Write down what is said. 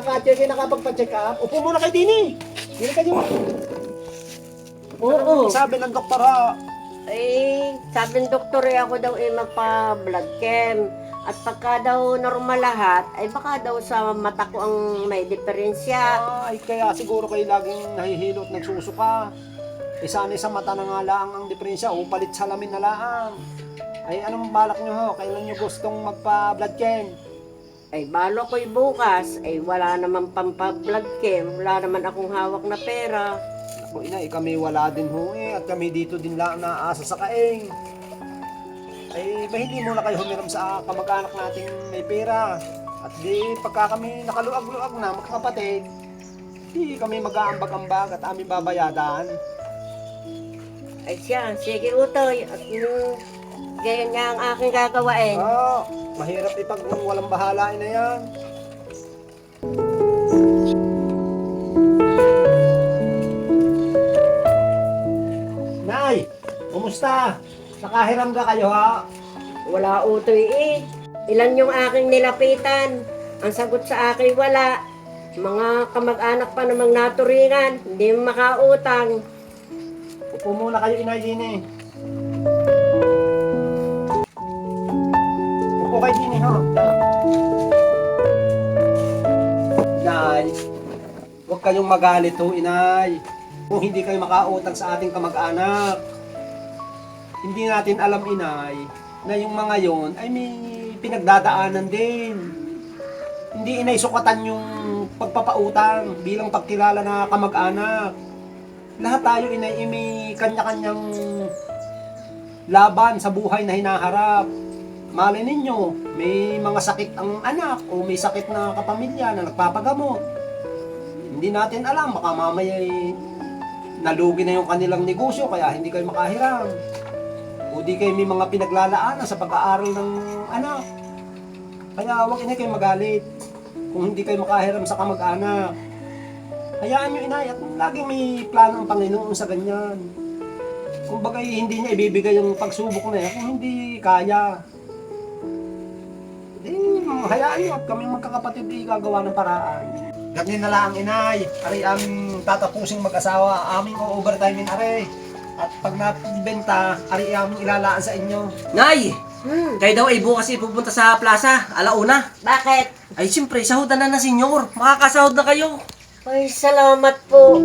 ka kayo nakapagpa-check up. Upo muna kayo din eh. Hindi kayo. Oo. Sabi ng doktor ha. Sabi ng doktor ako daw magpa-blood chem. At pagka daw normal lahat, ay baka daw sa mata ko ang may diferensya. Ay, kaya siguro kayo laging nahihilo at nagsusuka. Sana'y sa mata na nga lang ang diferensya o palit salamin na lang. Ay, anong balak nyo ho? Kailan nyo gustong magpa-blood chem? Ay balo ko'y bukas, ay wala naman pampa-blood chem. Wala naman akong hawak na pera. Ako inay, kami wala din ho eh. At kami dito din lang naasa sa kaeng. Ay, ba hindi muna kayo humiram sa kamag-anak nating may pera. At di, pagka kami nakaluag-luag na, magkakapatid, di kami mag-aambag-ambag at aming babayadan. Ay siya, sige utoy. At ganyan nga ang aking gagawain. Mahirap ipag walang bahala na yan. Nay, kumusta? Nakahiram ka kayo ha? Wala utoy Ilan yung aking nilapitan? Ang sagot sa akin wala. Mga kamag-anak pa namang naturingan, hindi makautang. Upo muna kayo inay din eh. Upo kayo din eh ha? Inay, huwag kayong magalit ho inay. Kung hindi kayo makautang sa ating kamag-anak. Hindi natin alam inay na yung mga yon ay may pinagdadaanan din. Hindi inay sukatan yung pagpapautang bilang pagkilala na kamag-anak. Lahat tayo inay may kanya-kanyang laban sa buhay na hinaharap. Malay ninyo, may mga sakit ang anak o may sakit na kapamilya na nagpapagamot. Hindi natin alam, baka mamaya nalugi na yung kanilang negosyo kaya hindi kayo makahiram. O di kayo may mga pinaglalaanan sa pag-aaral ng anak. Kaya huwag inay kayo magalit kung hindi kayo makahiram sa kamag-anak. Hayaan nyo inay at laging may plano ang Panginoon sa ganyan. Kung bagay hindi niya ibibigay yung pagsubok na yan, kung hindi kaya. Di, hayaan nyo at kami magkakapatid di gagawa ng paraan. Ganyan na lang inay, aray aming tatapusing mag-asawa, aming o-overtime in aray. At pag nabenta, ari aming ilalaan sa inyo. Nay! Kayo daw ay bukas pupunta sa plaza, alauna. Bakit? Ay siyempre, sahudan na senyor. Makakasahod na kayo. Ay, salamat po.